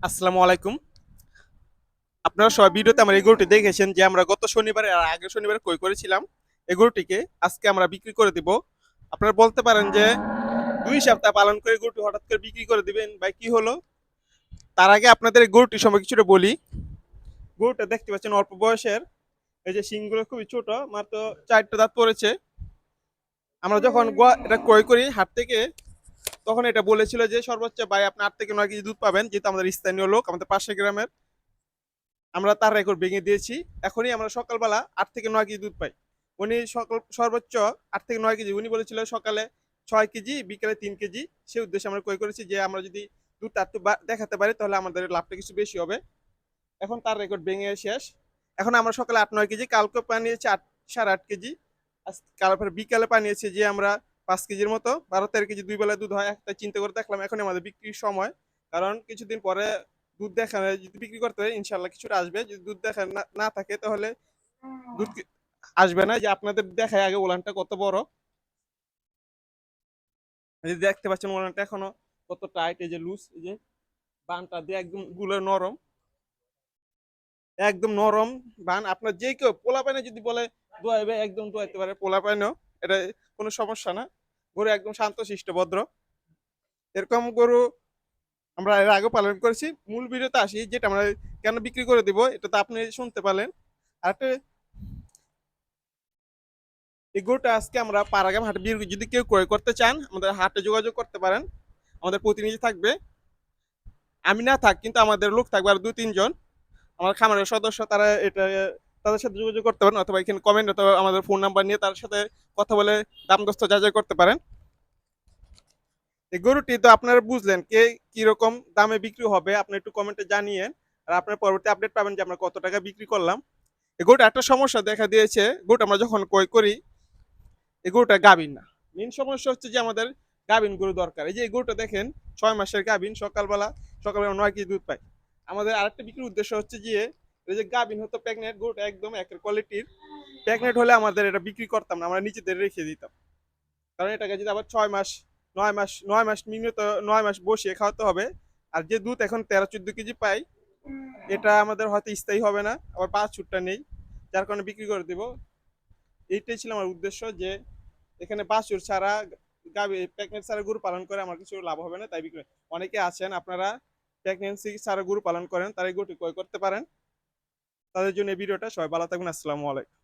আসসালামু আলাইকুম। আপনারা সবাই ভিডিওতে আমার এই গরুটি দেখেছেন যে আমরা গত শনিবারে আর আগের শনিবারে ক্রয় করেছিলাম। এই গরুটিকে আজকে আমরা বিক্রি করে দিব। আপনারা বলতে পারেন যে ২ সপ্তাহ পালন করে গরুটি হঠাৎ করে বিক্রি করে দিবেন ভাই কি হলো? তার আগে আপনাদের এই গরুটির সম্পর্কে কিছুটা বলি। গরুটা দেখতে পাচ্ছেন অল্প বয়সের। এই যে শিংগুলো খুবই ছোট, মাত্র ৪ টা দাঁত পড়েছে। আমরা যখন এটা ক্রয় করি হাট থেকে, তখন এটা বলেছিল যে সর্বোচ্চ ভাই আপনি ৮ থেকে ৯ কেজি দুধ পাবেন, যেহেতু আমাদের স্থানীয় লোক, আমাদের পাশের গ্রামের। আমরা তার রেকর্ড ভেঙে দিয়েছি। এখনই আমরা সকালবেলা ৮ থেকে ৯ কেজি দুধ পাই। উনি সর্বোচ্চ ৮ থেকে ৯ কেজি, উনি বলেছিল সকালে ৬ কেজি, বিকেলে ৩ কেজি। সে উদ্দেশ্যে আমরা ক্রয় করেছি যে আমরা যদি দুধটা একটু দেখাতে পারি তাহলে আমাদের লাভটা কিছু বেশি হবে। এখন তার রেকর্ড ভেঙে শেষ। এখন আমরা সকালে ৮-৯ কেজি, কালকে পানিয়েছি ৮, ৮.৫ কেজি। কালকে বিকালে পানিয়েছি যে আমরা 5 কেজির মতো, ১২-১৩ কেজি ২ বেলা দুধ হয়। একটা চিন্তা করে দেখলাম এখন আমাদের বিক্রির সময়। কারণ কিছুদিন পরে দুধ দেখা যদি বিক্রি করতে হয় ইনশাল্লাহ কিছুটা আসবে। যদি দুধ দেখা না থাকে তাহলে দুধ আসবে না। যে আপনাদের দেখায় আগে ওলানটা কত বড়, এই যে দেখতে পাচ্ছেন ওলানটা এখনো কত টাইট, এই যে লুজ, এই যে বানটা দিয়ে একদম গুলো নরম, একদম নরম বান। আপনার যে কেউ পোলা পাইনে যদি বলে দোয়াইবে একদম দোয়াইতে পারে, পোলা পাইনেও। এটা কোনো সমস্যা না। গরু একদম শান্ত শিষ্ট ভদ্র। এরকম গরু আমরা এর আগে পালন করেছি। মূল ভিডিওতে আসি, যেটা আমরা কেন বিক্রি করে দিব এটা তো আপনি শুনতে পারলেন। আর একটা, এই গরুটা আজকে আমরা পাড়াগ্রাম হাটে যদি কেউ ক্রয় করতে চান আমাদের হাটে যোগাযোগ করতে পারেন। আমাদের প্রতিনিধি থাকবে, আমি না থাক কিন্তু আমাদের লোক থাকবে আর ২-৩ জন আমার খামারের সদস্য, তারা এটা তাদের সাথে যোগাযোগ করতে পারেন, অথবা এখানে কমেন্ট অথবা আমাদের ফোন নাম্বার নিয়ে তার সাথে কথা বলে দাম দস্ত যাচাই করতে পারেন। এই গরুটি তো আপনারা বুঝলেন কে কিরকম দামে বিক্রি হবে, আপনি একটু কমেন্টে জানিয়ে। আর আপনার পরবর্তী আপডেট পাবেন যে আমরা কত টাকা বিক্রি করলাম। এই গরুটা একটা সমস্যা দেখা দিয়েছে, গরুটা আমরা যখন ক্রয় করি এই গরুটা গাভীন না। মেন সমস্যা হচ্ছে যে আমাদের গাভীন গরু দরকার। এই যে এই গরুটা দেখেন ৬ মাসের গাভীন, সকালবেলা ৯ কেজি দুধ পাই। আমাদের আরেকটা বিক্রির উদ্দেশ্য হচ্ছে যে এই যে গাভীন হতো প্রেগনেন্ট, গরুটা একদম একের কোয়ালিটির। প্রেগনেন্ট হলে আমাদের এটা বিক্রি করতাম না, আমরা নিজেদের রেখে দিতাম। কারণ এটাকে যদি আবার ৬ মাস, ৯ মাস নিম্নত ৯ মাস বসিয়ে খাওয়াতে হবে। আর যে দুধ এখন ১৩-১৪ কেজি পাই, এটা আমাদের হয়তো স্থায়ী হবে না, আবার বাছুরটা নেই, যার কারণে বিক্রি করে দিব। এইটাই ছিল আমার উদ্দেশ্য, যে এখানে বাছুর ছাড়া গাভী প্রেগনেন্ট ছাড়া গরু পালন করে আমার কিছু লাভ হবে না, তাই বিক্রি। অনেকে আছেন আপনারা প্রেগনেন্সি ছাড়া গরু পালন করেন, তারা এই গরুটি ক্রয় করতে পারেন। তাদের জন্য এই ভিডিওটা। সবাই ভালো থাকবেন। আসসালামু আলাইকুম।